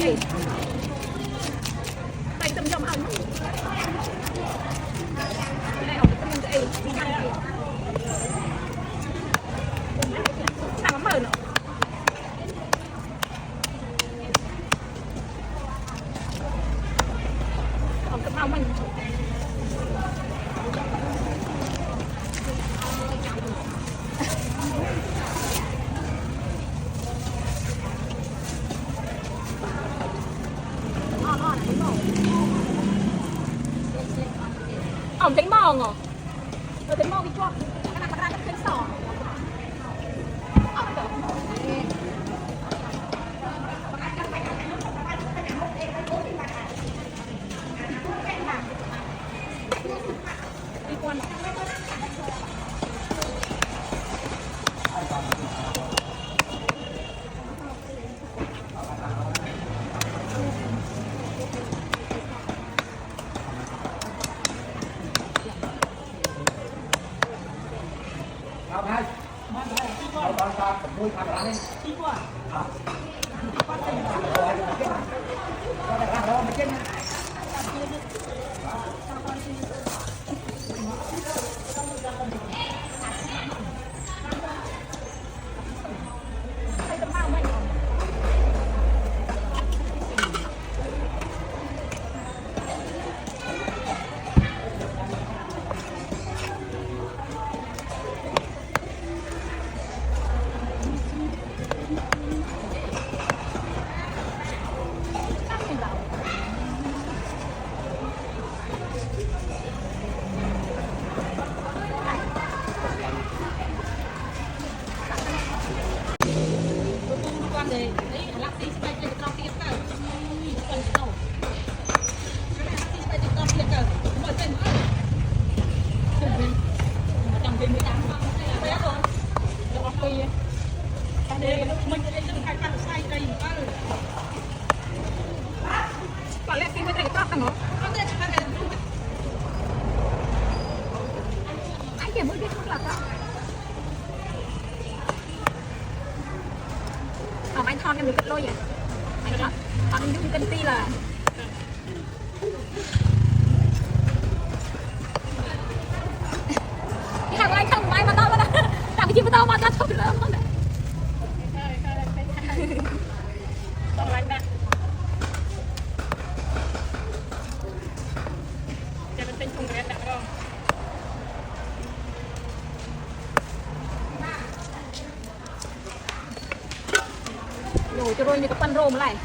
đây tay tâm trong ông đây ông tâm đây sao mở nữa ông tâm ông mình ông tính mò ngỏ tôi tính mò đi cho cái nào ra cái sò đi qua Hãy subscribe cho kênh Ghiền Mì anh thon em được cất lôi vậy anh thon em dùng cân ti là cái hàng anh không may mà to mà làm cái gì mà to mà to lớn hơn đấy to lạnh đã cho mình tinh không cái đã không rồi cho rồi như cái pan rôm lại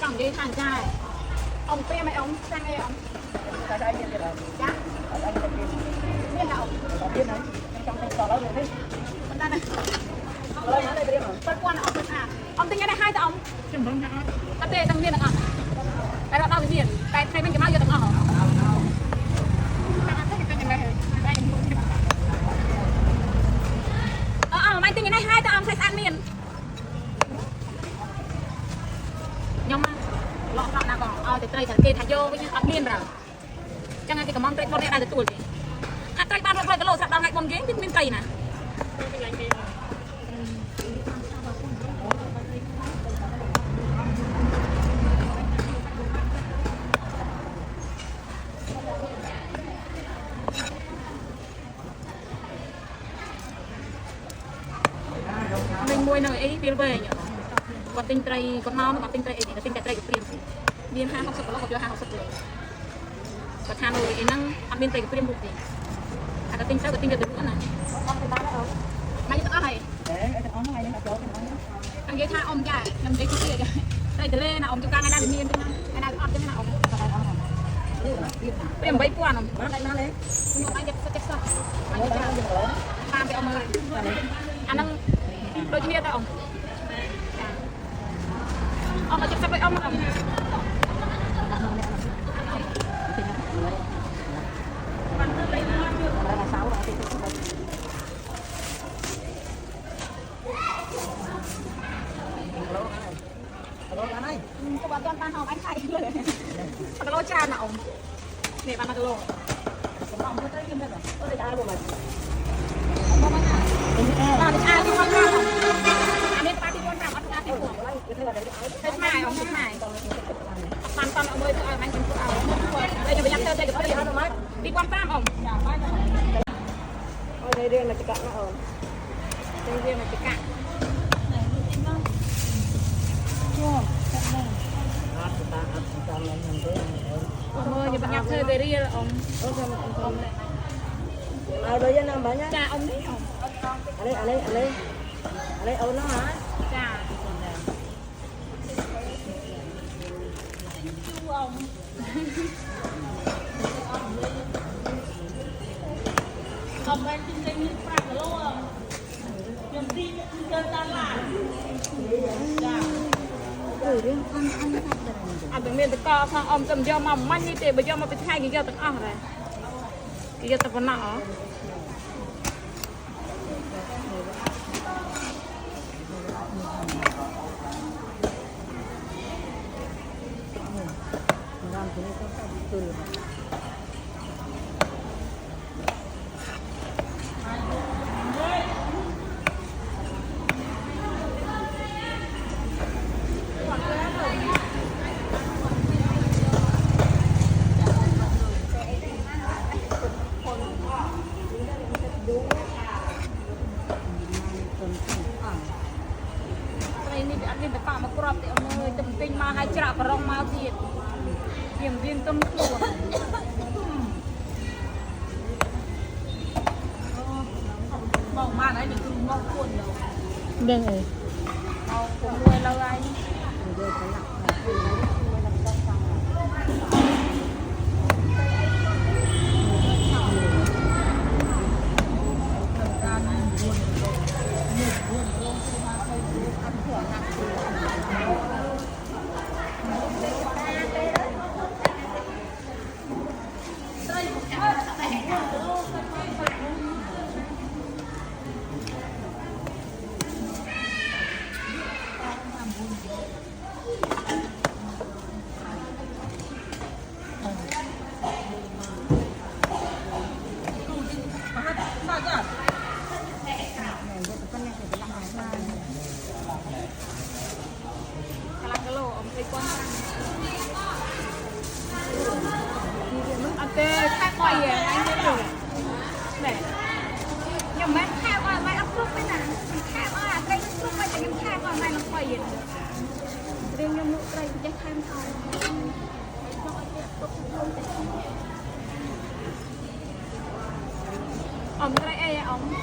chẳng đi thằng trai ông pe mày ông sang đây ông cái đây như là dạ anh biết nào biết đấy trong cái trò đó rồi đấy con này rồi nó đây biết rồi phân quan ông tính cái này hai tao ông chừng vâng nhá cái tê tăng viên được không cái đó đâu cái gì cái này bên cái bao giờ tao hả mày tính cái này hai tao ông sẽ ăn miền nhưng mà lọ nào còn tây thằng kia thằng vô với ăn miên rồi chẳng hạn cái món tây con này là tuổi gì ăn tây ban rồi cái lỗ sạch đang ngày con ghế biết miên tây nè mình mua nơi ấy đi về nhỉ còn tinh tây còn mau nó còn tinh tây thì nó tinh tây của tiền viên 50 ก็ 50 เลยก็ทานเลยไอ้นั่งอันเป็นไตกับเปรี้ยวบุกดิอาจจะติ้งเช้ากับติ้งเดือดกันนะไม่จะอะไรอันนี้ถ้าอมใหญ่ยังได้ที่เดียวได้แต่เล่นนะอมจุกางไอ้นั่นมีนจังนะไอ้นั่นอมจังนะอมเปรี้ยวใบกวนอมอะไรนั่นเลยคุณบอกไอ้เด็กสักสักไอ้เด็กตามไปเอามาอันนั้นโดยที่นี่ได้อมเอามาจับสักไปเอามาHãy subscribe cho kênh Ghiền Mì Gõ để không bỏ lỡ những video hấp dẫn ra nào nè bạn mặc lô Ông có thấy cái đó có để ai bộ mà bạn đi ai đi quan trọng anh đi party quan trọng ăn ăn cái mài ông cái mài toàn ông ơi tôi anh cũng đây cho bây giờ chơi cái gì đi quan trọng ông đây riêng là chỉ cạn nó ổn đây riêng là chỉ cạn ông ơi bây giờ chơi cái gì ông đây cho năm bao nhiêu cha ông đấy ông ở đây ổn nó hả cha ông ông đang kinh doanh những frag rồi không? Nhầm đi chơi ta lại. Anh từng miền từ co sang ông cầm dao mỏng manh như thế bây giờ mà bị thay cái dao từng ong này. Cái dao từng nọ. Ini dia betah makrab ti oi temping ma hai chrak rong mau thiệt viêm viêm tâm luôn mong ma đấy đừng mong cuốn đâu đây này mau cuốn nuôi lâu ai khác coi gì anh thấy được để nhưng mà khác qua mai ấp lúc bên nào khác qua cây lúc bên này nhưng khác qua mai nó coi gì riêng nhưng lúc đây chắc thêm thôi ông cái đây ai ông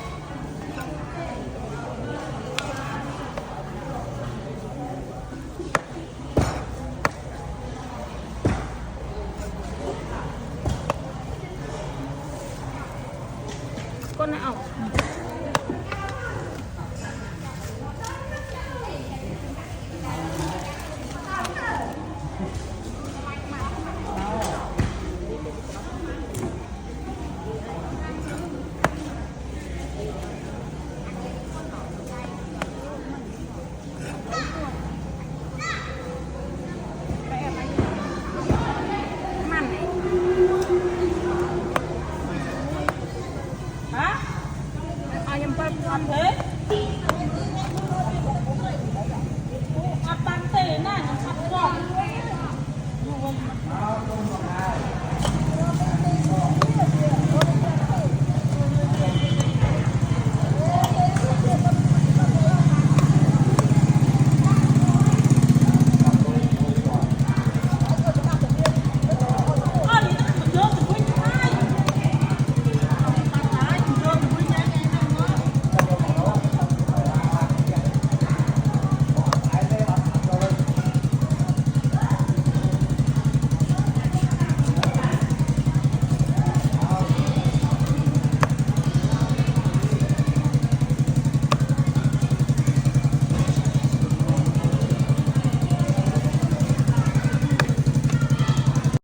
con nào hả? Ai em bắt con thế?